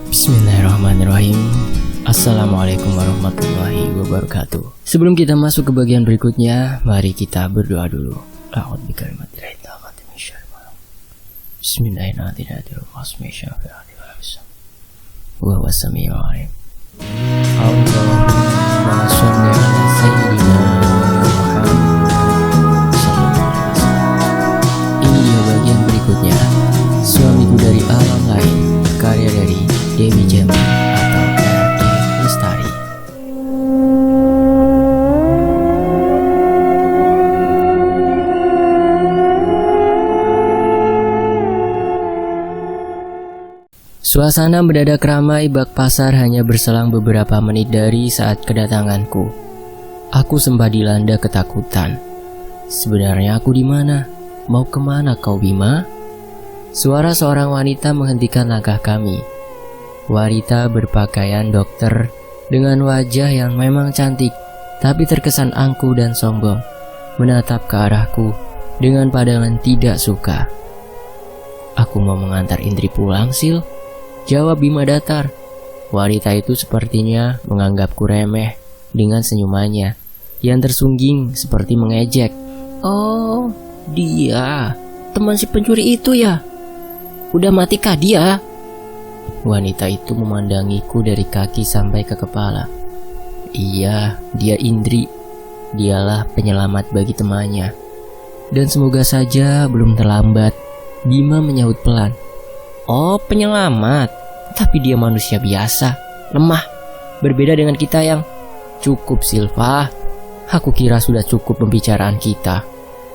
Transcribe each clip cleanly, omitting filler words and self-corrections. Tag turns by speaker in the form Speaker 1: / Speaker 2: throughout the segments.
Speaker 1: Bismillahirrahmanirrahim. Assalamualaikum warahmatullahi wabarakatuh. Sebelum kita masuk ke bagian berikutnya, mari kita berdoa dulu. A'udzu bikalimatillahi tammati min syarri ma khalaq. Bismillahirrahmanirrahim. Wa huwas samiul alim. Allahumma shalli ala sayyidina Muhammad sallallahu alaihi wasallam. Ini dia bagian berikutnya. Suamiku dari alam lain, karya dari Dewi Jamil atau R.D. Lestari. Suasana mendadak ramai bak pasar hanya berselang beberapa menit dari saat kedatanganku. Aku sempat dilanda ketakutan. Sebenarnya aku di mana? Mau kemana kau, Bima? Suara seorang wanita menghentikan langkah kami. Wanita berpakaian dokter dengan wajah yang memang cantik, tapi terkesan angkuh dan sombong, menatap ke arahku dengan pandangan tidak suka. Aku mau mengantar Indri pulang, Sil, jawab Bima datar. Wanita itu sepertinya menganggapku remeh dengan senyumannya yang tersungging seperti mengejek. Oh, dia teman si pencuri itu ya? Udah matikah dia? Wanita itu memandangiku dari kaki sampai ke kepala. Iya, dia Indri. Dialah penyelamat bagi temannya. Dan semoga saja belum terlambat. Bima menyahut pelan. Oh, penyelamat. Tapi dia manusia biasa, lemah. Berbeda dengan kita yang... Cukup, Silva. Aku kira sudah cukup pembicaraan kita.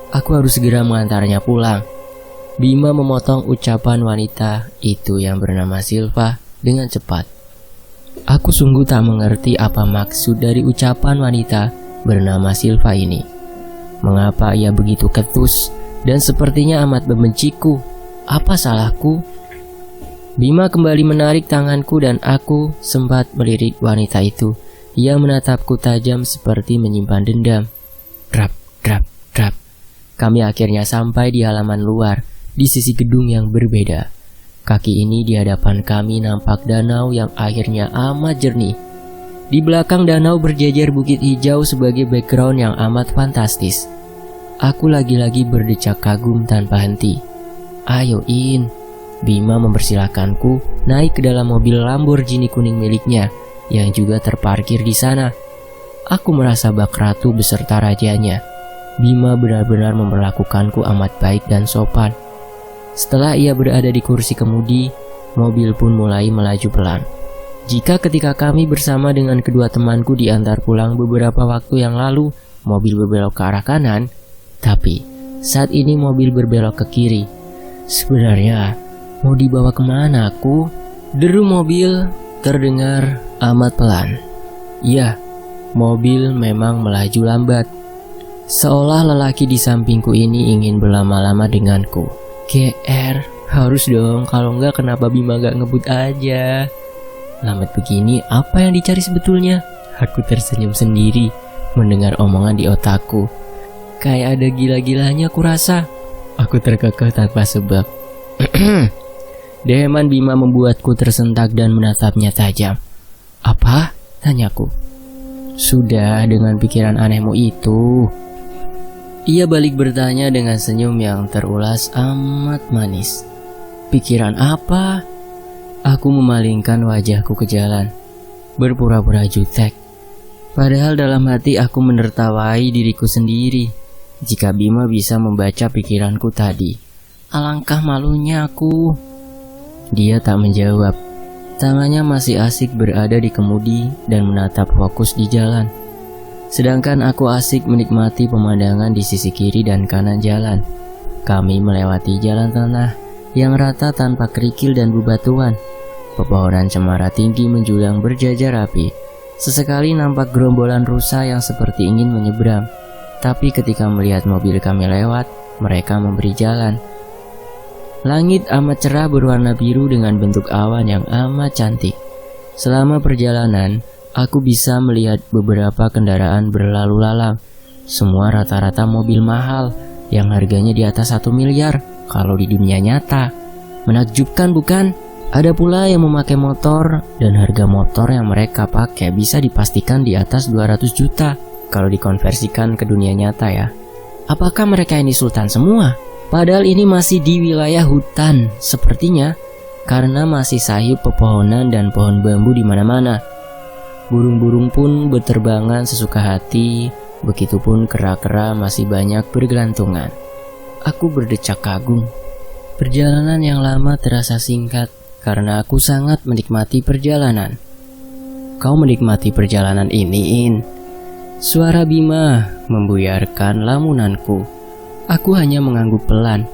Speaker 1: Aku harus segera mengantarnya pulang. Bima memotong ucapan wanita itu yang bernama Silva dengan cepat. Aku sungguh tak mengerti apa maksud dari ucapan wanita bernama Silva ini. Mengapa ia begitu ketus dan sepertinya amat membenciku? Apa salahku? Bima kembali menarik tanganku dan aku sempat melirik wanita itu. Ia menatapku tajam seperti menyimpan dendam. Drap, drap, drap. Kami akhirnya sampai di halaman luar. Di sisi gedung yang berbeda. Kaki ini di hadapan kami nampak danau yang akhirnya amat jernih. Di belakang danau berjejer bukit hijau sebagai background yang amat fantastis. Aku lagi-lagi berdecak kagum tanpa henti. Ayo In. Bima mempersilahkanku naik ke dalam mobil Lamborghini kuning miliknya yang juga terparkir di sana. Aku merasa bak ratu beserta rajanya. Bima benar-benar memperlakukanku amat baik dan sopan. Setelah ia berada di kursi kemudi, mobil pun mulai melaju pelan. Jika ketika kami bersama dengan kedua temanku diantar pulang beberapa waktu yang lalu, mobil berbelok ke arah kanan, tapi saat ini mobil berbelok ke kiri. Sebenarnya, mau dibawa kemana aku? Deru mobil terdengar amat pelan. Ya, mobil memang melaju lambat. Seolah lelaki di sampingku ini ingin berlama-lama denganku. GR, harus dong, kalau enggak kenapa Bima gak ngebut aja? Lambat begini, apa yang dicari sebetulnya? Aku tersenyum sendiri mendengar omongan di otakku. Kayak ada gila-gilanya aku rasa. Aku terkekeh tanpa sebab. Deheman Bima membuatku tersentak dan menatapnya tajam. Apa? Tanyaku. Sudah dengan pikiran anehmu itu. Ia balik bertanya dengan senyum yang terulas amat manis. Pikiran apa? Aku memalingkan wajahku ke jalan, berpura-pura jutek. Padahal dalam hati aku menertawai diriku sendiri. Jika Bima bisa membaca pikiranku tadi, alangkah malunya aku. Dia tak menjawab. Tangannya masih asik berada di kemudi dan menatap fokus di jalan. Sedangkan aku asik menikmati pemandangan di sisi kiri dan kanan jalan. Kami melewati jalan tanah yang rata tanpa kerikil dan bebatuan. Pepohonan cemara tinggi menjulang berjajar rapi. Sesekali nampak gerombolan rusa yang seperti ingin menyeberang. Tapi ketika melihat mobil kami lewat, mereka memberi jalan. Langit amat cerah berwarna biru dengan bentuk awan yang amat cantik. Selama perjalanan, aku bisa melihat beberapa kendaraan berlalu lalang. Semua rata-rata mobil mahal yang harganya di atas 1 miliar kalau di dunia nyata. Menakjubkan bukan? Ada pula yang memakai motor, dan harga motor yang mereka pakai bisa dipastikan di atas 200 juta kalau dikonversikan ke dunia nyata ya. Apakah mereka ini sultan semua? Padahal ini masih di wilayah hutan sepertinya, karena masih sayup pepohonan dan pohon bambu di mana-mana. Burung-burung pun berterbangan sesuka hati, begitupun kera-kera masih banyak bergelantungan. Aku berdecak kagum. Perjalanan yang lama terasa singkat karena aku sangat menikmati perjalanan. Kau menikmati perjalanan ini, In? Suara Bima membuyarkan lamunanku. Aku hanya mengangguk pelan.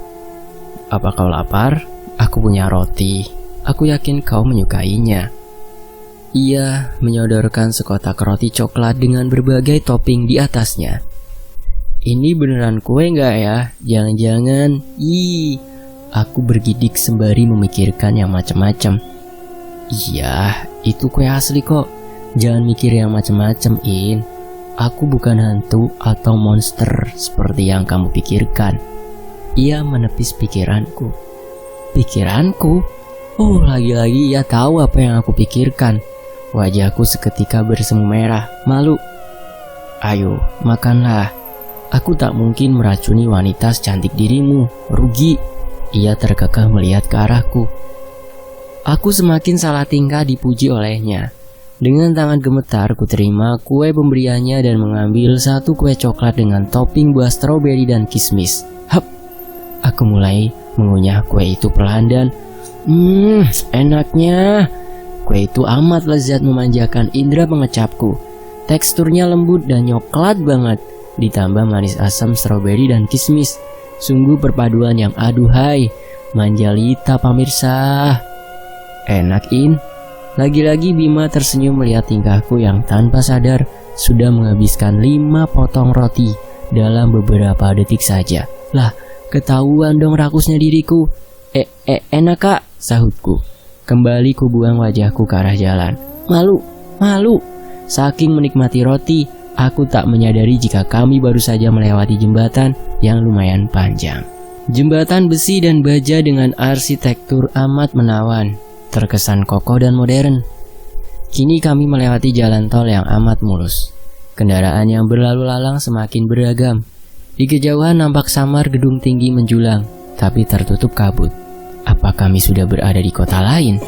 Speaker 1: Apa kau lapar? Aku punya roti. Aku yakin kau menyukainya. Ia menyodorkan sekotak roti coklat dengan berbagai topping di atasnya. Ini beneran kue nggak ya? Jangan-jangan, aku bergidik sembari memikirkan yang macam-macam. Iya, itu kue asli kok. Jangan mikir yang macam-macam, In. Aku bukan hantu atau monster seperti yang kamu pikirkan. Ia menepis pikiranku. Pikiranku? Oh, lagi-lagi ia tahu apa yang aku pikirkan. Wajahku seketika bersemu merah, malu. Ayo, makanlah. Aku tak mungkin meracuni wanita secantik dirimu. Rugi. Ia terkekeh melihat ke arahku. Aku semakin salah tingkah dipuji olehnya. Dengan tangan gemetar ku terima kue pemberiannya dan mengambil satu kue coklat dengan topping buah stroberi dan kismis. Hap. Aku mulai mengunyah kue itu perlahan dan enaknya. Kue itu amat lezat memanjakan indera pengecapku. Teksturnya lembut dan nyoklat banget, ditambah manis asam stroberi dan kismis. Sungguh perpaduan yang aduhai, manjalita pamirsa. Enak, In. Lagi-lagi Bima tersenyum melihat tingkahku yang tanpa sadar sudah menghabiskan 5 potong roti dalam beberapa detik saja. Lah, ketahuan dong rakusnya diriku. Enak kak, sahutku. Kembali ku buang wajahku ke arah jalan. Malu. Saking menikmati roti, aku tak menyadari jika kami baru saja melewati jembatan yang lumayan panjang. Jembatan besi dan baja dengan arsitektur amat menawan, terkesan kokoh dan modern. Kini kami melewati jalan tol yang amat mulus. Kendaraan yang berlalu lalang semakin beragam. Di kejauhan nampak samar gedung tinggi menjulang, tapi tertutup kabut. Apa kami sudah berada di kota lain?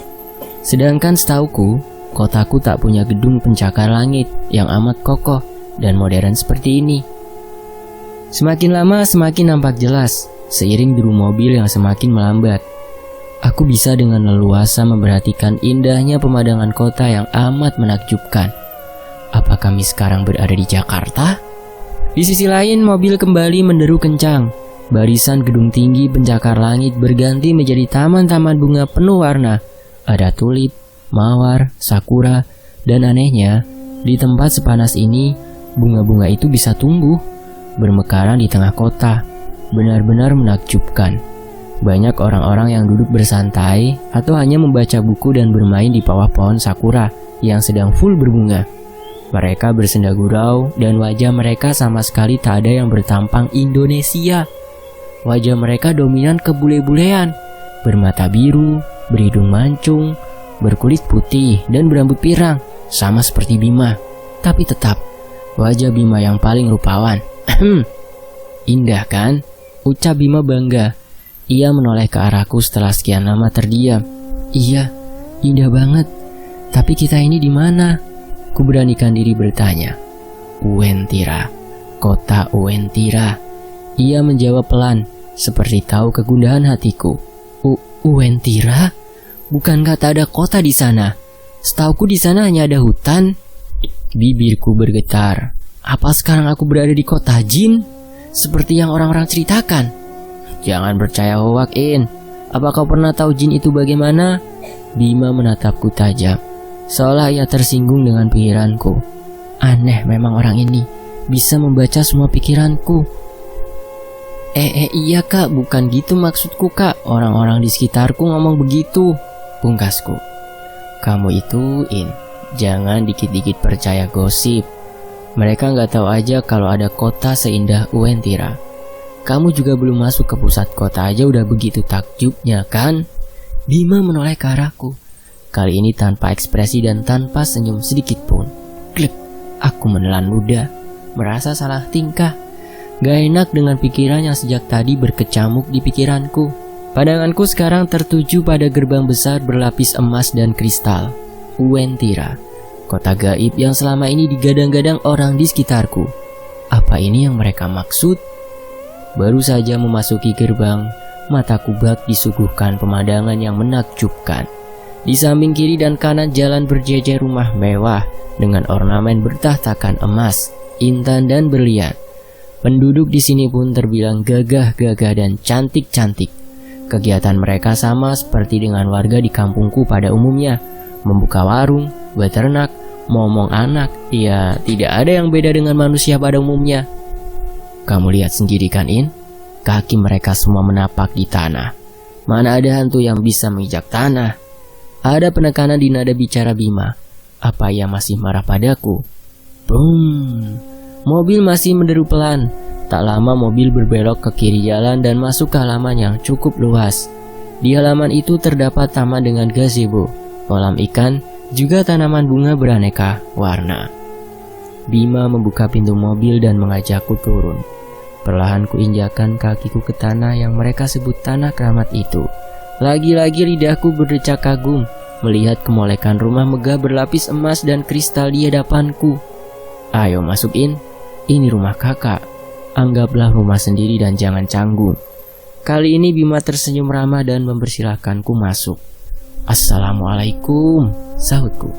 Speaker 1: Sedangkan setauku, kotaku tak punya gedung pencakar langit yang amat kokoh dan modern seperti ini. Semakin lama semakin nampak jelas, seiring deru mobil yang semakin melambat. Aku bisa dengan leluasa memperhatikan indahnya pemandangan kota yang amat menakjubkan. Apa kami sekarang berada di Jakarta? Di sisi lain mobil kembali menderu kencang. Barisan gedung tinggi pencakar langit berganti menjadi taman-taman bunga penuh warna. Ada tulip, mawar, sakura, dan anehnya, di tempat sepanas ini, bunga-bunga itu bisa tumbuh, bermekaran di tengah kota. Benar-benar menakjubkan. Banyak orang-orang yang duduk bersantai atau hanya membaca buku dan bermain di bawah pohon sakura yang sedang full berbunga. Mereka bersenda gurau dan wajah mereka sama sekali tak ada yang bertampang Indonesia. Wajah mereka dominan kebule-bulean, bermata biru, berhidung mancung, berkulit putih, dan berambut pirang, sama seperti Bima. Tapi tetap, wajah Bima yang paling rupawan. Indah kan? Ucap Bima bangga. Ia menoleh ke arahku setelah sekian lama terdiam. Iya, indah banget. Tapi kita ini di mana? Ku beranikan diri bertanya. Uwentira, kota Uwentira. Ia menjawab pelan, seperti tahu kegundahan hatiku. Uwentira? Bukankah tak ada kota di sana? Setauku di sana hanya ada hutan. Bibirku bergetar. Apa sekarang aku berada di kota jin? Seperti yang orang-orang ceritakan. Jangan percaya hoak, In. Apa kau pernah tahu jin itu bagaimana? Bima menatapku tajam, seolah ia tersinggung dengan pikiranku. Aneh memang orang ini, bisa membaca semua pikiranku. Iya kak, bukan gitu maksudku kak. Orang-orang di sekitarku ngomong begitu, pungkasku. Kamu itu, In, jangan dikit-dikit percaya gosip. Mereka nggak tahu aja kalau ada kota seindah Uwentira. Kamu juga belum masuk ke pusat kota aja udah begitu takjubnya kan? Bima menoleh ke arahku. Kali ini tanpa ekspresi dan tanpa senyum sedikit pun. Klik, aku menelan ludah, merasa salah tingkah. Gak enak dengan pikiran yang sejak tadi berkecamuk di pikiranku. Pandanganku sekarang tertuju pada gerbang besar berlapis emas dan kristal, Uentira, kota gaib yang selama ini digadang-gadang orang di sekitarku. Apa ini yang mereka maksud? Baru saja memasuki gerbang, mataku bak disuguhkan pemandangan yang menakjubkan. Di samping kiri dan kanan jalan berjejer rumah mewah dengan ornamen bertahtakan emas, intan dan berlian. Penduduk di sini pun terbilang gagah-gagah dan cantik-cantik. Kegiatan mereka sama seperti dengan warga di kampungku pada umumnya, membuka warung, beternak, momong anak. Ya, tidak ada yang beda dengan manusia pada umumnya. Kamu lihat sendiri kan, In? Kaki mereka semua menapak di tanah. Mana ada hantu yang bisa menginjak tanah? Ada penekanan di nada bicara Bima. Apa ia masih marah padaku? Boom. Mobil masih menderu pelan. Tak lama mobil berbelok ke kiri jalan dan masuk ke halaman yang cukup luas. Di halaman itu terdapat taman dengan gazebo, kolam ikan, juga tanaman bunga beraneka warna. Bima membuka pintu mobil dan mengajakku turun. Perlahan kuinjakan kakiku ke tanah yang mereka sebut tanah keramat itu. Lagi-lagi lidahku berdecak kagum melihat kemolekan rumah megah berlapis emas dan kristal di hadapanku. Ayo masukin, ini rumah kakak. Anggaplah rumah sendiri dan jangan canggung. Kali ini Bima tersenyum ramah dan mempersilahkanku masuk. Assalamualaikum, sahutku.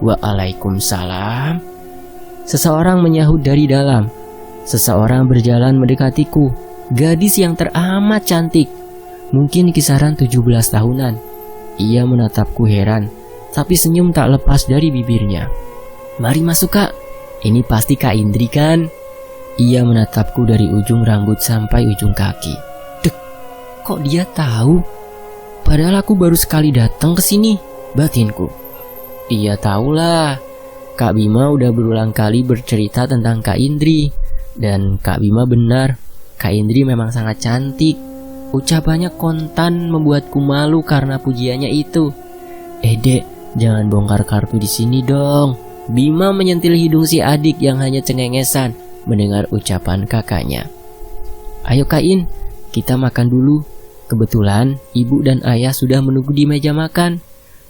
Speaker 1: Waalaikumsalam. Seseorang menyahut dari dalam. Seseorang berjalan mendekatiku. Gadis yang teramat cantik. Mungkin kisaran 17 tahunan. Ia menatapku heran, tapi senyum tak lepas dari bibirnya. Mari masuk kak, ini pasti Kak Indri kan? Ia menatapku dari ujung rambut sampai ujung kaki. Dek, kok dia tahu? Padahal aku baru sekali datang ke sini, batinku. Iya tahulah, Kak Bima udah berulang kali bercerita tentang Kak Indri. Dan Kak Bima benar, Kak Indri memang sangat cantik. Ucapannya kontan membuatku malu karena pujiannya itu. Dek, jangan bongkar kartu di sini dong. Bima menyentil hidung si adik yang hanya cengengesan mendengar ucapan kakaknya. Ayo Kak In, kita makan dulu. Kebetulan ibu dan ayah sudah menunggu di meja makan.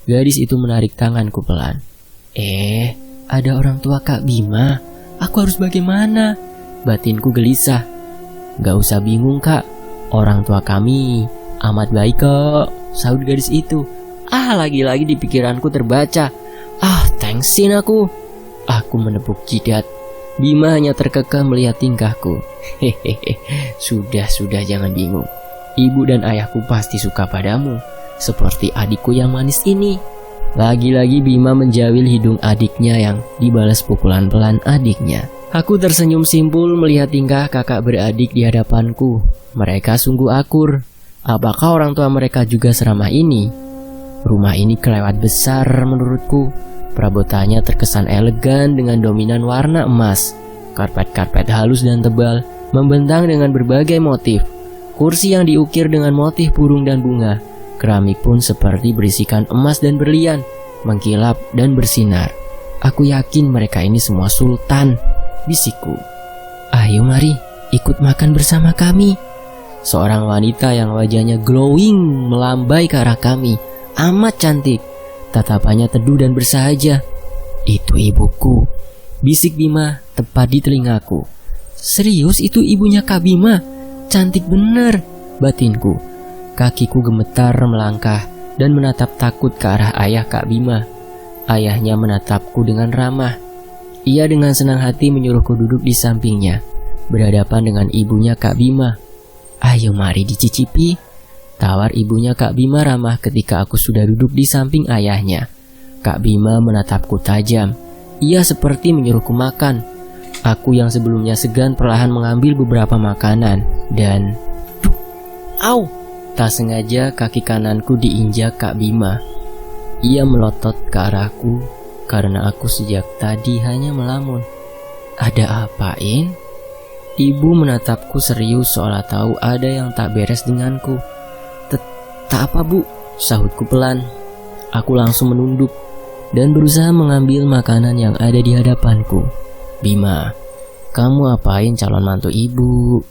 Speaker 1: Gadis itu menarik tanganku pelan. Ada orang tua Kak Bima. Aku harus bagaimana? Batinku gelisah. Gak usah bingung kak, orang tua kami amat baik kok, sahut gadis itu. Lagi-lagi di pikiranku terbaca. Thanksin aku. Aku menepuk jidat. Bima hanya terkekeh melihat tingkahku. Sudah jangan bingung. Ibu dan ayahku pasti suka padamu, seperti adikku yang manis ini. Lagi-lagi Bima menjawil hidung adiknya yang dibalas pukulan pelan adiknya. Aku tersenyum simpul melihat tingkah kakak beradik di hadapanku. Mereka sungguh akur. Apakah orang tua mereka juga seramah ini? Rumah ini kelewat besar menurutku. Perabotannya terkesan elegan dengan dominan warna emas. Karpet-karpet halus dan tebal membentang dengan berbagai motif. Kursi yang diukir dengan motif burung dan bunga. Keramik pun seperti berisikan emas dan berlian, mengkilap dan bersinar. Aku yakin mereka ini semua sultan, bisikku. Ayo mari, ikut makan bersama kami. Seorang wanita yang wajahnya glowing melambai ke arah kami. Amat cantik, tatapannya teduh dan bersahaja. Itu ibuku, bisik Bima tepat di telingaku. Serius itu ibunya Kak Bima? Cantik bener, batinku. Kakiku gemetar melangkah dan menatap takut ke arah ayah Kak Bima. Ayahnya menatapku dengan ramah. Ia dengan senang hati menyuruhku duduk di sampingnya, berhadapan dengan ibunya Kak Bima. Ayo mari dicicipi, tawar ibunya Kak Bima ramah ketika aku sudah duduk di samping ayahnya. Kak Bima menatapku tajam. Ia seperti menyuruhku makan. Aku yang sebelumnya segan perlahan mengambil beberapa makanan dan... Au! Tak sengaja kaki kananku diinjak Kak Bima. Ia melotot ke arahku karena aku sejak tadi hanya melamun. Ada apa, In? Ibu menatapku serius seolah tahu ada yang tak beres denganku. Tak apa bu, sahutku pelan. Aku langsung menunduk dan berusaha mengambil makanan yang ada di hadapanku. Bima, kamu apain calon mantu ibu?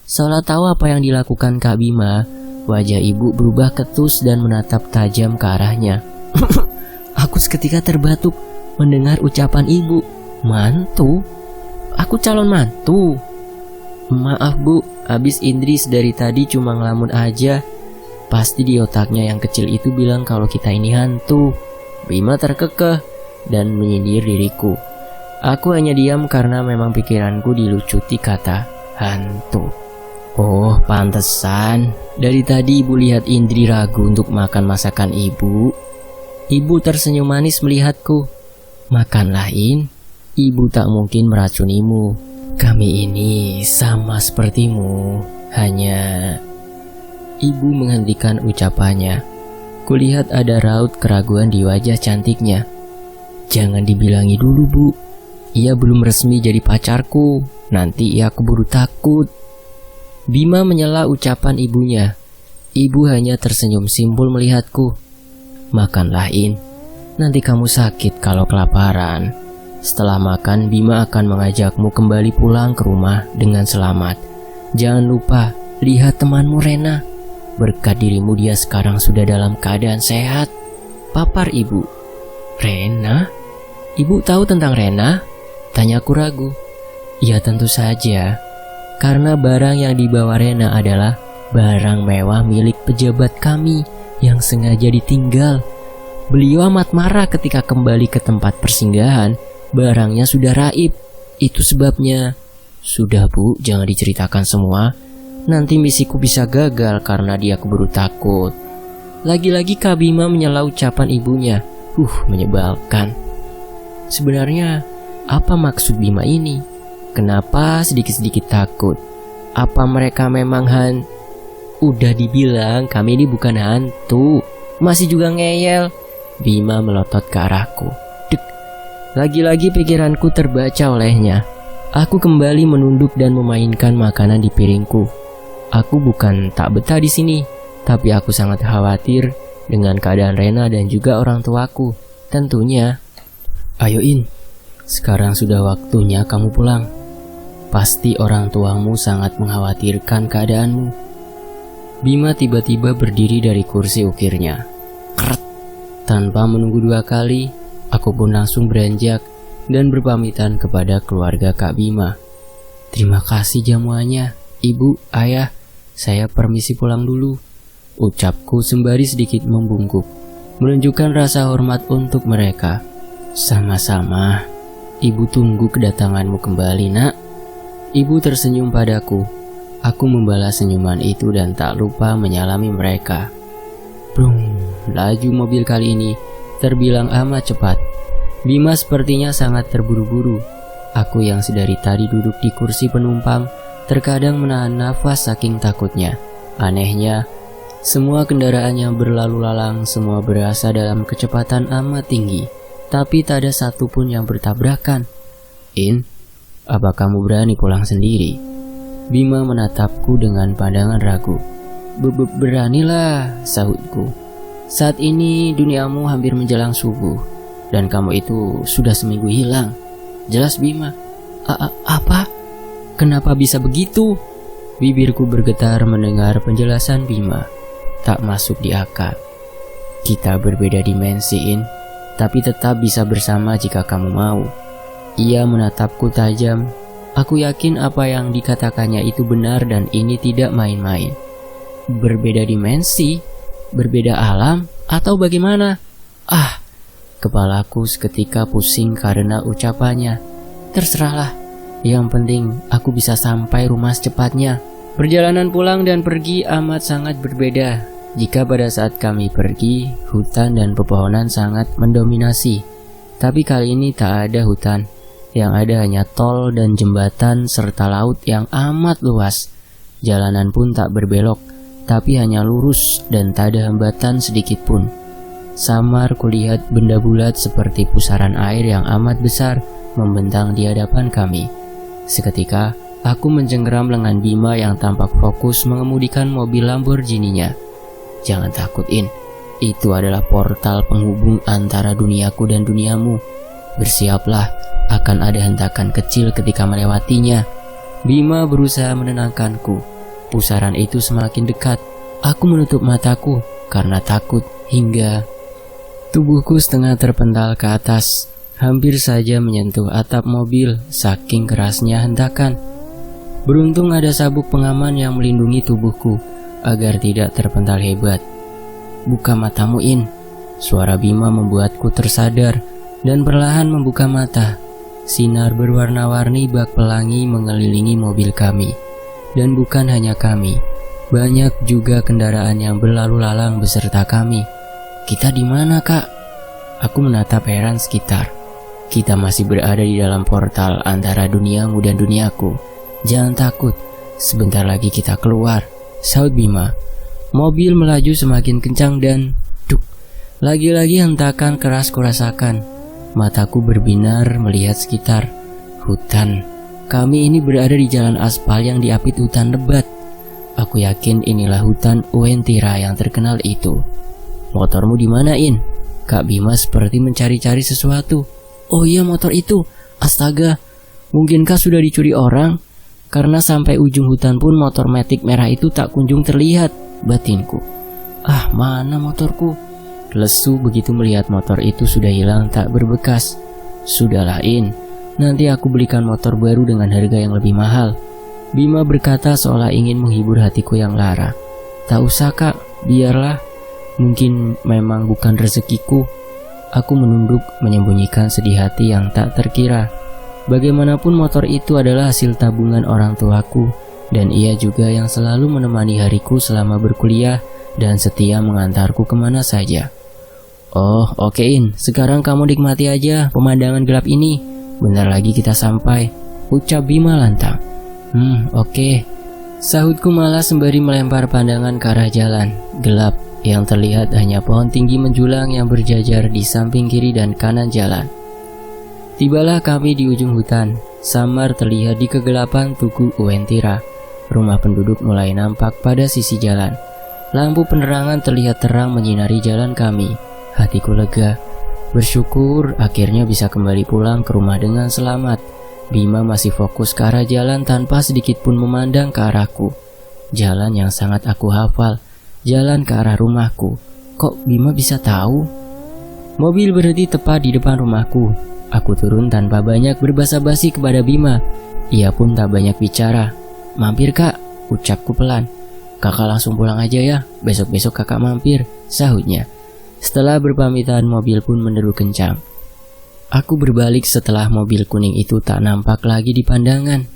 Speaker 1: Seolah tahu apa yang dilakukan Kak Bima, wajah ibu berubah ketus dan menatap tajam ke arahnya. Aku seketika terbatuk mendengar ucapan ibu. Mantu? Aku calon mantu? Maaf bu, habis Indris dari tadi cuma ngelamun aja. Pasti di otaknya yang kecil itu bilang kalau kita ini hantu. Bima terkekeh dan menyindir diriku. Aku hanya diam karena memang pikiranku dilucuti kata hantu. Oh, pantesan. Dari tadi ibu lihat Indri ragu untuk makan masakan ibu. Ibu tersenyum manis melihatku. Makanlah, In. Ibu tak mungkin meracunimu. Kami ini sama sepertimu. Hanya... Ibu menghentikan ucapannya. Kulihat ada raut keraguan di wajah cantiknya. Jangan dibilangi dulu, Bu. Ia belum resmi jadi pacarku. Nanti ia keburu takut. Bima menyela ucapan ibunya. Ibu hanya tersenyum simpul melihatku. Makanlah, In. Nanti kamu sakit kalau kelaparan. Setelah makan, Bima akan mengajakmu kembali pulang ke rumah dengan selamat. Jangan lupa, lihat temanmu Rena. Berkat dirimu dia sekarang sudah dalam keadaan sehat. Papar ibu. Rena? Ibu tahu tentang Rena? Tanyaku ragu. Ya tentu saja. Karena barang yang dibawa Rena adalah barang mewah milik pejabat kami yang sengaja ditinggal. Beliau amat marah ketika kembali ke tempat persinggahan. Barangnya sudah raib. Itu sebabnya. Sudah Bu, jangan diceritakan semua. Nanti misiku bisa gagal karena dia keburu takut. Lagi-lagi Kak Bima menyela ucapan ibunya. Menyebalkan. Sebenarnya apa maksud Bima ini? Kenapa sedikit-sedikit takut? Apa mereka memang Udah dibilang kami ini bukan hantu. Masih juga ngeyel. Bima melotot ke arahku. Lagi-lagi pikiranku terbaca olehnya. Aku kembali menunduk dan memainkan makanan di piringku. Aku bukan tak betah di sini, tapi aku sangat khawatir dengan keadaan Rena dan juga orang tuaku. Tentunya. Ayo In, sekarang sudah waktunya kamu pulang. Pasti orang tuamu sangat mengkhawatirkan keadaanmu. Bima tiba-tiba berdiri dari kursi ukirnya. Kret. Tanpa menunggu dua kali, aku pun langsung beranjak dan berpamitan kepada keluarga Kak Bima. Terima kasih jamuannya, Ibu, Ayah. Saya permisi pulang dulu. Ucapku sembari sedikit membungkuk, menunjukkan rasa hormat untuk mereka. Sama-sama. Ibu tunggu kedatanganmu kembali, Nak. Ibu tersenyum padaku. Aku membalas senyuman itu dan tak lupa menyalami mereka. Brung, laju mobil kali ini terbilang amat cepat. Bima sepertinya sangat terburu-buru. Aku yang sedari tadi duduk di kursi penumpang terkadang menahan nafas saking takutnya. Anehnya, semua kendaraan yang berlalu lalang semua berasa dalam kecepatan amat tinggi, tapi tak ada satupun yang bertabrakan. In, apa kamu berani pulang sendiri? Bima menatapku dengan pandangan ragu. Beranilah, sahutku. Saat ini duniamu hampir menjelang subuh, dan kamu itu sudah seminggu hilang. Jelas Bima. Apa? Kenapa bisa begitu? Bibirku bergetar mendengar penjelasan Bima. Tak masuk di akal. Kita berbeda dimensi, In, tapi tetap bisa bersama jika kamu mau. Ia menatapku tajam. Aku yakin apa yang dikatakannya itu benar dan ini tidak main-main. Berbeda dimensi? Berbeda alam? Atau bagaimana? Kepalaku seketika pusing karena ucapannya. Terserahlah. Yang penting aku bisa sampai rumah secepatnya. Perjalanan pulang dan pergi amat sangat berbeda. Jika pada saat kami pergi, hutan dan pepohonan sangat mendominasi. Tapi kali ini tak ada hutan. Yang ada hanya tol dan jembatan serta laut yang amat luas. Jalanan pun tak berbelok, tapi hanya lurus dan tak ada hambatan sedikit pun. Samar kulihat benda bulat seperti pusaran air yang amat besar membentang di hadapan kami. Seketika, aku mencengkeram lengan Bima yang tampak fokus mengemudikan mobil Lamborghini-nya. Jangan takut, In. Itu adalah portal penghubung antara duniaku dan duniamu. Bersiaplah, akan ada hentakan kecil ketika melewatinya. Bima berusaha menenangkanku. Pusaran itu semakin dekat. Aku menutup mataku karena takut hingga tubuhku setengah terpental ke atas. Hampir saja menyentuh atap mobil saking kerasnya hentakan. Beruntung ada sabuk pengaman yang melindungi tubuhku agar tidak terpental hebat. "Buka matamu, In." Suara Bima membuatku tersadar dan perlahan membuka mata. Sinar berwarna-warni bak pelangi mengelilingi mobil kami. Dan bukan hanya kami, banyak juga kendaraan yang berlalu lalang beserta kami. "Kita di mana, Kak?" Aku menatap heran sekitar. "Kita masih berada di dalam portal antara duniamu dan duniaku. Jangan takut, sebentar lagi kita keluar," saut Bima. Mobil melaju semakin kencang dan duk, lagi-lagi hentakan keras kurasakan. Mataku berbinar melihat sekitar. Hutan. Kami ini berada di jalan aspal yang diapit hutan lebat. Aku yakin inilah hutan Uentira yang terkenal itu. "Motormu di mana, In?" Kak Bima seperti mencari-cari sesuatu. "Oh iya, motor itu. Astaga, mungkinkah sudah dicuri orang? Karena sampai ujung hutan pun motor matic merah itu tak kunjung terlihat," batinku. "Ah, mana motorku?" Lesu begitu melihat motor itu sudah hilang tak berbekas. "Sudahlah, In, nanti aku belikan motor baru dengan harga yang lebih mahal," Bima berkata seolah ingin menghibur hatiku yang lara. "Tak usah, Kak, biarlah. Mungkin memang bukan rezekiku." Aku menunduk menyembunyikan sedih hati yang tak terkira. Bagaimanapun motor itu adalah hasil tabungan orang tuaku, dan ia juga yang selalu menemani hariku selama berkuliah dan setia mengantarku kemana saja. "Oh, oke, In, sekarang kamu nikmati aja pemandangan gelap ini. Bentar lagi kita sampai," ucap Bima lantang. Oke," sahutku malah sembari melempar pandangan ke arah jalan gelap yang terlihat hanya pohon tinggi menjulang yang berjajar di samping kiri dan kanan jalan. Tibalah kami di ujung hutan. Samar terlihat di kegelapan Tugu Uentira. Rumah penduduk mulai nampak pada sisi jalan. Lampu penerangan terlihat terang menyinari jalan kami. Hatiku lega. Bersyukur akhirnya bisa kembali pulang ke rumah dengan selamat. Bima masih fokus ke arah jalan tanpa sedikit pun memandang ke arahku. Jalan yang sangat aku hafal. Jalan ke arah rumahku. Kok Bima bisa tahu? Mobil berhenti tepat di depan rumahku. Aku turun tanpa banyak berbasa-basi kepada Bima. Ia pun tak banyak bicara. "Mampir, Kak," ucapku pelan. "Kakak langsung pulang aja ya, besok-besok kakak mampir," sahutnya. Setelah berpamitan, mobil pun menderu kencang. Aku berbalik setelah mobil kuning itu tak nampak lagi di pandangan.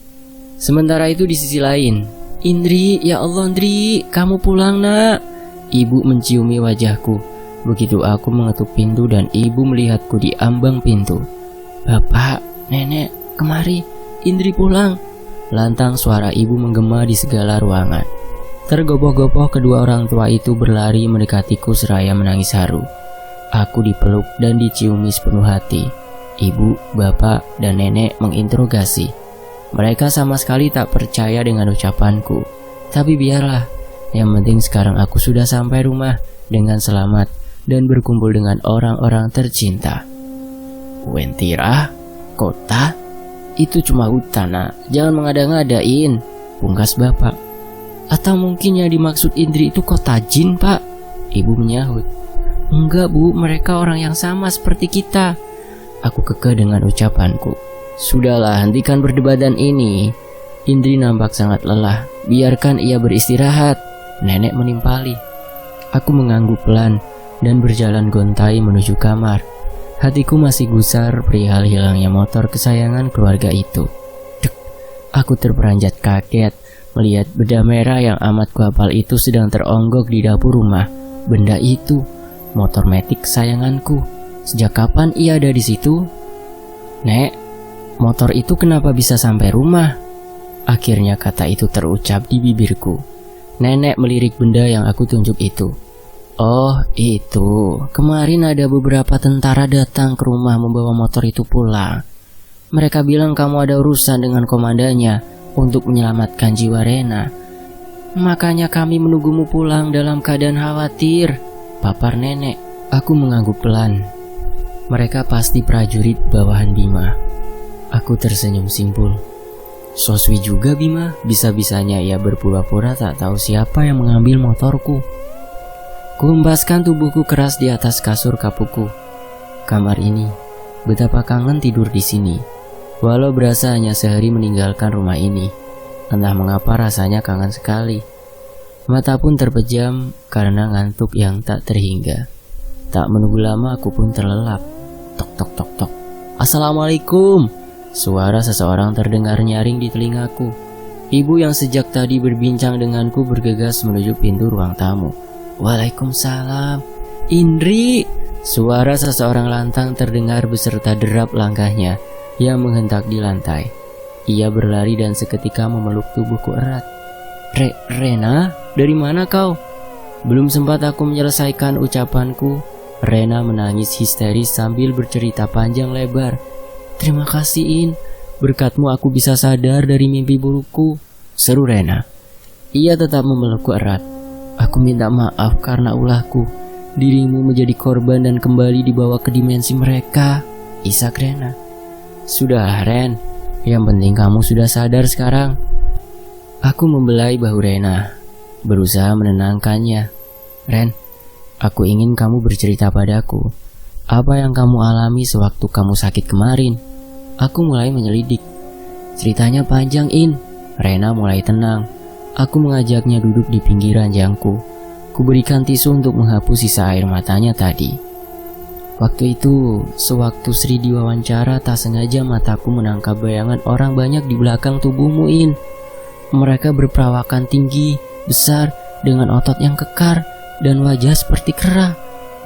Speaker 1: Sementara itu di sisi lain, "Indri, ya Allah Indri, kamu pulang, Nak." Ibu menciumi wajahku. Begitu aku mengetuk pintu dan ibu melihatku di ambang pintu. "Bapak, Nenek, kemari, Indri pulang." Lantang suara ibu menggema di segala ruangan. Tergopoh-gopoh kedua orang tua itu berlari mendekatiku seraya menangis haru. Aku dipeluk dan diciumi sepenuh hati. Ibu, bapak, dan nenek menginterogasi. Mereka sama sekali tak percaya dengan ucapanku. Tapi biarlah, yang penting sekarang aku sudah sampai rumah dengan selamat dan berkumpul dengan orang-orang tercinta. "Uentira? Kota? Itu cuma hutan, Nak. Jangan mengada-ngadain," pungkas bapak. "Atau mungkin yang dimaksud Indri itu kota jin, Pak?" Ibu menyahut. "Enggak, Bu, mereka orang yang sama seperti kita." Aku kekeh dengan ucapanku. "Sudahlah, hentikan perdebatan ini." Indri nampak sangat lelah. "Biarkan ia beristirahat," nenek menimpali. Aku mengangguk pelan dan berjalan gontai menuju kamar. Hatiku masih gusar perihal hilangnya motor kesayangan keluarga itu. Dek, aku terperanjat kaget melihat benda merah yang amat kuhafal itu sedang teronggok di dapur rumah. Benda itu, motor matic kesayanganku. Sejak kapan ia ada di situ? "Nek, motor itu kenapa bisa sampai rumah?" Akhirnya kata itu terucap di bibirku. Nenek melirik benda yang aku tunjuk itu. "Oh, itu. Kemarin ada beberapa tentara datang ke rumah membawa motor itu pulang. Mereka bilang kamu ada urusan dengan komandannya untuk menyelamatkan jiwa Rena. Makanya kami menunggumu pulang dalam keadaan khawatir," terpapar nenek. Aku mengangguk pelan. Mereka pasti prajurit bawahan Bima. Aku tersenyum simpul. Soswi juga Bima, bisa-bisanya ia berpura-pura tak tahu siapa yang mengambil motorku. Kuhembaskan tubuhku keras di atas kasur kapuku. Kamar ini, betapa kangen tidur di sini. Walau berasa hanya sehari meninggalkan rumah ini, entah mengapa rasanya kangen sekali. Mata pun terpejam karena ngantuk yang tak terhingga. Tak menunggu lama aku pun terlelap. Tok tok tok tok. Assalamualaikum. Suara seseorang terdengar nyaring di telingaku. Ibu yang sejak tadi berbincang denganku bergegas menuju pintu ruang tamu. Waalaikumsalam. Indri. Suara seseorang lantang terdengar beserta derap langkahnya yang menghentak di lantai. Ia berlari dan seketika memeluk tubuhku erat. Rena, dari mana kau? Belum sempat aku menyelesaikan ucapanku, Rena menangis histeris sambil bercerita panjang lebar. Terima kasih In, berkatmu aku bisa sadar dari mimpi burukku, seru Rena. Ia tetap memelukku erat. Aku minta maaf karena ulahku. Dirimu menjadi korban dan kembali dibawa ke dimensi mereka, isak Rena. Sudahlah Ren, yang penting kamu sudah sadar sekarang. Aku membelai bahu Rena, berusaha menenangkannya. Ren, aku ingin kamu bercerita padaku. Apa yang kamu alami sewaktu kamu sakit kemarin? Aku mulai menyelidik. Ceritanya panjang In. Rena mulai tenang. Aku mengajaknya duduk di pinggir ranjangku. Kuberikan tisu untuk menghapus sisa air matanya tadi. Waktu itu, sewaktu Sri diwawancara, tak sengaja mataku menangkap bayangan orang banyak di belakang tubuhmu In. Mereka berperawakan tinggi, besar, dengan otot yang kekar, dan wajah seperti kera.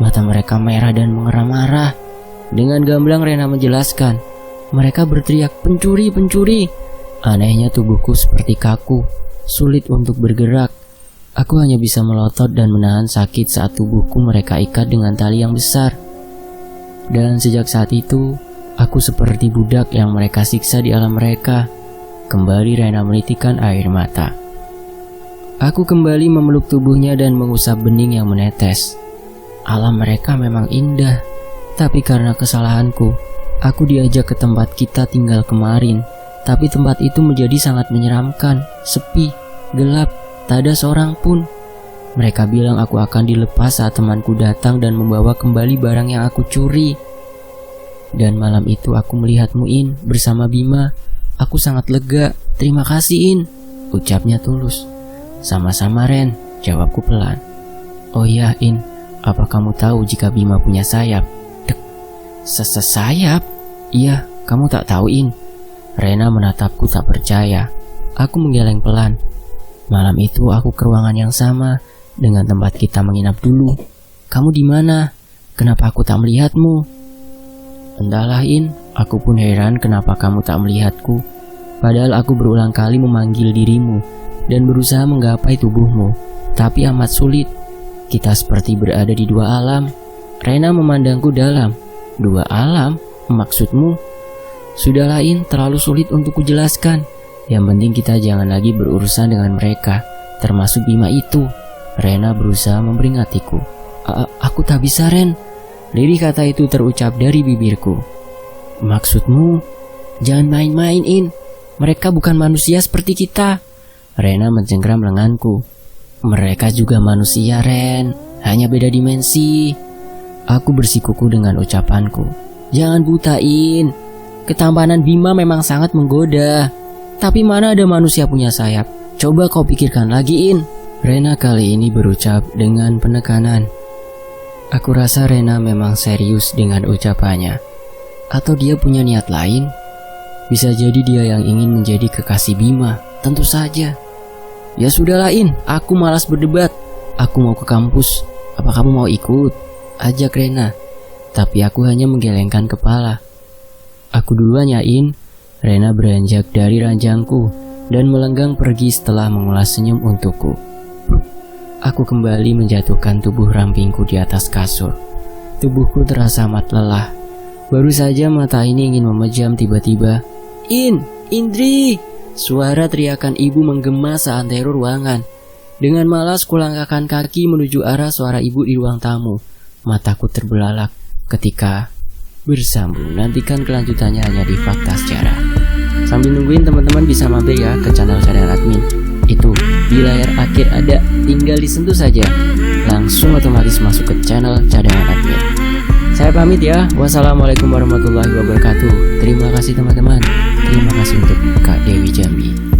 Speaker 1: Mata mereka merah dan mengerah marah. Dengan gamblang Rena menjelaskan. Mereka berteriak, pencuri, pencuri. Anehnya tubuhku seperti kaku, sulit untuk bergerak. Aku hanya bisa melotot dan menahan sakit saat tubuhku mereka ikat dengan tali yang besar. Dan sejak saat itu, aku seperti budak yang mereka siksa di alam mereka. Kembali Rena menitikkan air mata. Aku kembali memeluk tubuhnya dan mengusap bening yang menetes. Alam mereka memang indah, tapi karena kesalahanku, aku diajak ke tempat kita tinggal kemarin. Tapi tempat itu menjadi sangat menyeramkan, sepi, gelap, tak ada seorang pun. Mereka bilang aku akan dilepas saat temanku datang dan membawa kembali barang yang aku curi. Dan malam itu aku melihatmu In bersama Bima. Aku sangat lega. Terima kasih In, ucapnya tulus. Sama-sama Ren, jawabku pelan. Oh iya In, apa kamu tahu jika Bima punya sayap? Dek, sayap? Iya, kamu tak tahu In. Rena menatapku tak percaya. Aku menggeleng pelan. Malam itu aku ke ruangan yang sama dengan tempat kita menginap dulu. Kamu di mana? Kenapa aku tak melihatmu? Entahlah In, aku pun heran kenapa kamu tak melihatku. Padahal aku berulang kali memanggil dirimu dan berusaha menggapai tubuhmu, tapi amat sulit. Kita seperti berada di dua alam. Rena memandangku dalam. Dua alam? Maksudmu? Sudahlah In, terlalu sulit untuk kujelaskan. Yang penting kita jangan lagi berurusan dengan mereka, termasuk Bima itu. Rena berusaha memperingatiku. Aku tak bisa Ren. Lirih kata itu terucap dari bibirku. Maksudmu? Jangan main-main In. Mereka bukan manusia seperti kita. Rena mencengkram lenganku. Mereka juga manusia Ren, hanya beda dimensi. Aku bersikuku dengan ucapanku. Jangan buta In. Ketampanan Bima memang sangat menggoda. Tapi mana ada manusia punya sayap? Coba kau pikirkan lagi In. Rena kali ini berucap dengan penekanan. Aku rasa Rena memang serius dengan ucapannya. Atau dia punya niat lain? Bisa jadi dia yang ingin menjadi kekasih Bima. Tentu saja. Ya sudahlah In, aku malas berdebat. Aku mau ke kampus. Apa kamu mau ikut? Ajak Rena. Tapi aku hanya menggelengkan kepala. Aku duluan ya In. Rena beranjak dari ranjangku dan melenggang pergi setelah mengulas senyum untukku. Aku kembali menjatuhkan tubuh rampingku di atas kasur. Tubuhku terasa amat lelah. Baru saja mata ini ingin memejam tiba-tiba. Indri! Suara teriakan ibu menggema seantero ruangan. Dengan malas kulangkahkan kaki menuju arah suara ibu di ruang tamu. Mataku terbelalak ketika bersambung. Nantikan kelanjutannya hanya di Fakta Sejarah. Sambil nungguin teman-teman bisa mampir ya ke channel Cadangan Admin. Itu di layar akhir ada, tinggal disentuh saja. Langsung otomatis masuk ke channel Cadangan Admin. Saya pamit ya. Wassalamualaikum warahmatullahi wabarakatuh. Terima kasih teman-teman. Terima kasih untuk Kak Dewi Jambi.